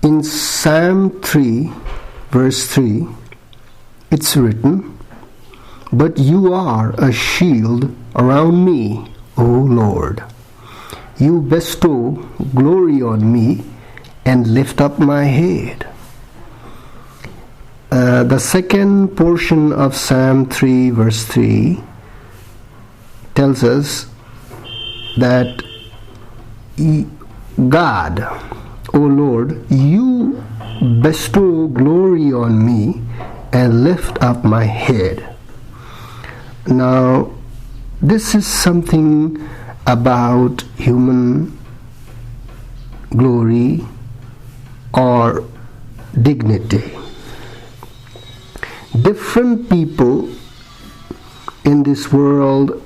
In Psalm 3, verse 3, it's written, "But you are a shield around me, O Lord. You bestow glory on me and lift up my head." The second portion of Psalm 3, verse 3 tells us that God, O Lord, you bestow glory on me and lift up my head. Now, this is something about human glory or dignity. Different people in this world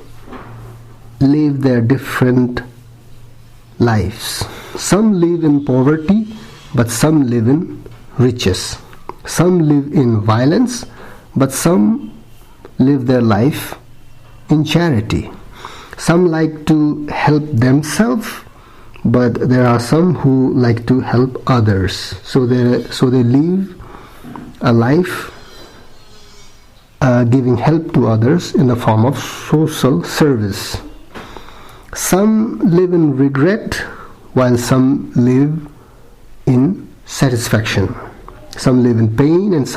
live their different lives. Some live in poverty, but some live in riches. Some live in violence, but some live their life in charity. Some like to help themselves, but there are some who like to help others. So they live a life giving help to others in the form of social service. Some live in regret, while some live in satisfaction. Some live in pain, and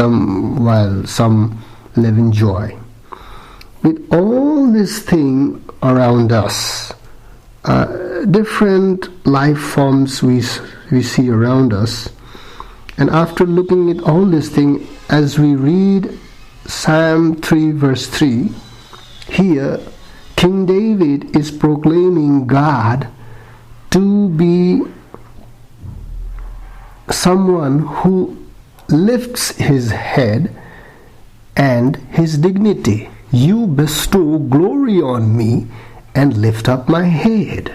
while some live in joy. With all this thing around us, different life forms we see around us, and after looking at all this thing, as we read Psalm 3 verse 3, here King David is proclaiming God to be someone who lifts his head and his dignity. You bestow glory on me and lift up my head.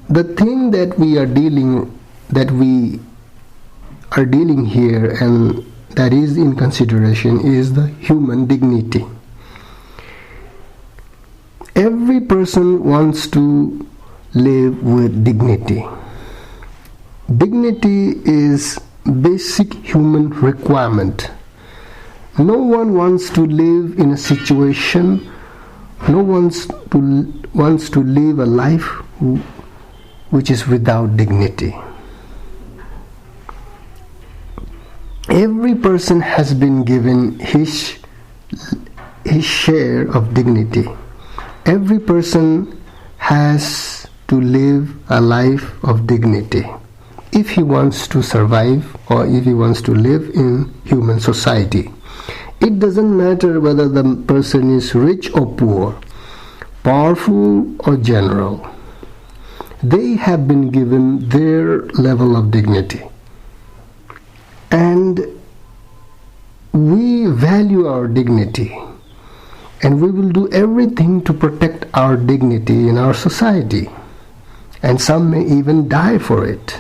The thing that we are dealing here, and that is in consideration, is the human dignity. Every person wants to live with dignity. Dignity is basic human requirement. No one wants to live in a situation, no one wants to live a life which is without dignity. Every person has been given his share of dignity. Every person has to live a life of dignity if he wants to survive or if he wants to live in human society. It doesn't matter whether the person is rich or poor, powerful or general. They have been given their level of dignity. And we value our dignity, and we will do everything to protect our dignity in our society, and some may even die for it.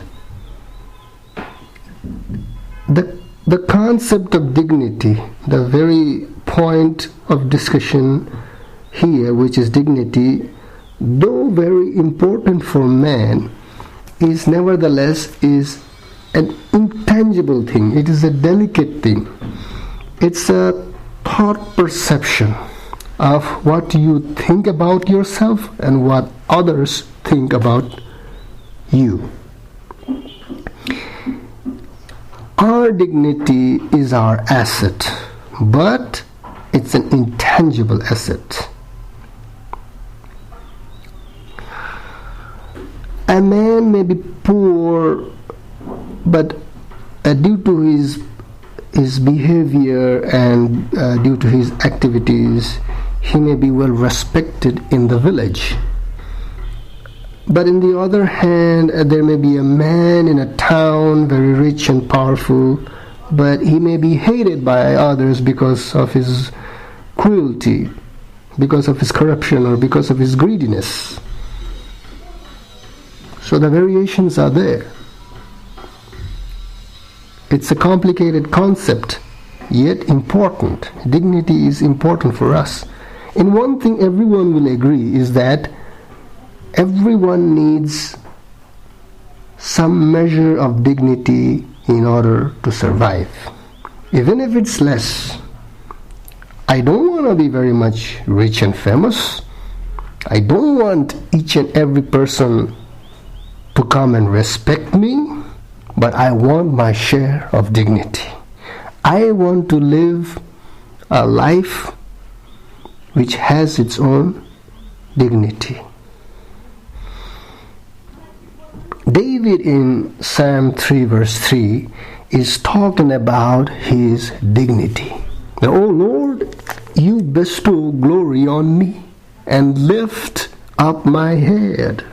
The concept of dignity, the very point of discussion here, which is dignity, though very important for man, is nevertheless an intangible thing. It is a delicate thing. It's a thought perception of what you think about yourself and what others think about you. Our dignity is our asset, but it's an intangible asset. A man may be poor, but due to his behavior and due to his activities, he may be well respected in the village. But on the other hand, there may be a man in a town, very rich and powerful, but he may be hated by others because of his cruelty, because of his corruption, or because of his greediness. So the variations are there. It's a complicated concept, yet important. Dignity is important for us. And one thing everyone will agree is that Everyone needs some measure of dignity in order to survive, even if it's less. I don't want to be very much rich and famous. I don't want each and every person to come and respect me, but I want my share of dignity. I want to live a life which has its own dignity. David in Psalm 3 verse 3 is talking about his dignity. Now, O Lord, you bestow glory on me and lift up my head.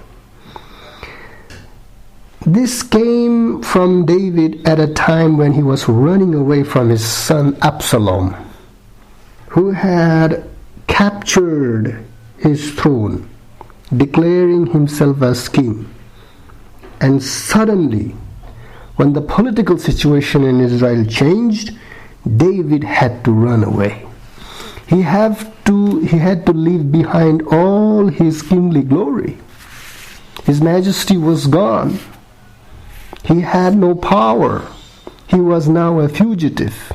This came from David at a time when he was running away from his son Absalom, who had captured his throne, declaring himself as king. And suddenly, when the political situation in Israel changed, David had to run away. He had to leave behind all his kingly glory. His majesty was gone. He had no power. He was now a fugitive.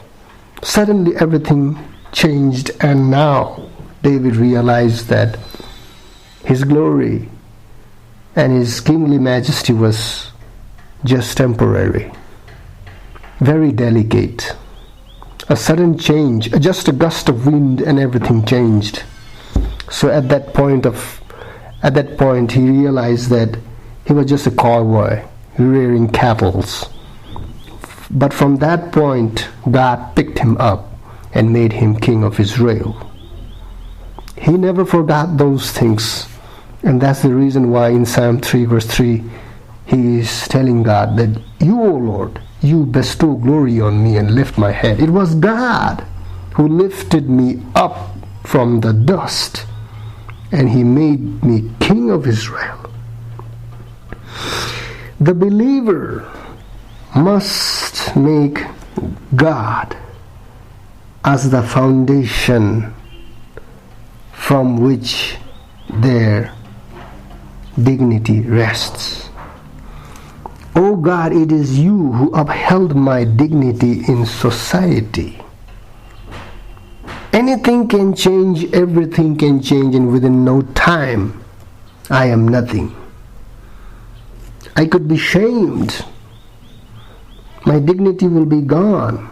Suddenly everything changed, and now David realized that his glory and his kingly majesty was just temporary, very delicate. A sudden change, just a gust of wind, and everything changed. So at that point he realized that he was just a cowboy rearing cattle. But from that point, God picked him up and made him king of Israel. He never forgot those things. And that's the reason why in Psalm 3 verse 3, he is telling God that you, O Lord, you bestow glory on me and lift my head. It was God who lifted me up from the dust, and he made me king of Israel. The believer must make God as the foundation from which their dignity rests. Oh God, it is you who upheld my dignity in society. Anything can change, everything can change, and within no time, I am nothing. I could be shamed. My dignity will be gone.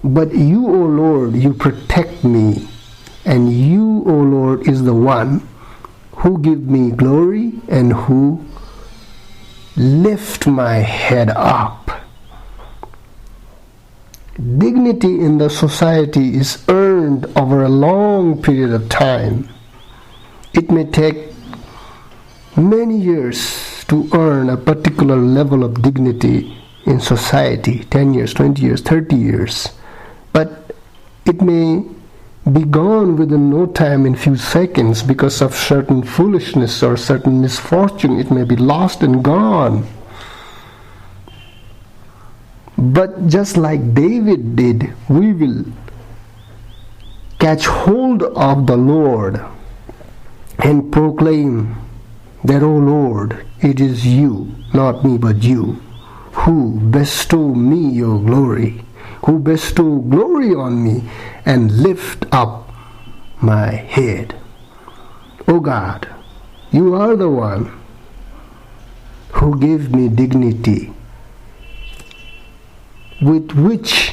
But you, O Lord, you protect me, and you, O Lord, is the one who give me glory and who lift my head up. Dignity in the society is earned over a long period of time. It may take many years to earn a particular level of dignity in society, 10 years, 20 years, 30 years. But it may be gone within no time, in few seconds, because of certain foolishness or certain misfortune. It may be lost and gone. But just like David did, we will catch hold of the Lord and proclaim that, O Lord, it is you, not me but you, who bestow me your glory, who bestow glory on me and lift up my head. O God, you are the one who gave me dignity with which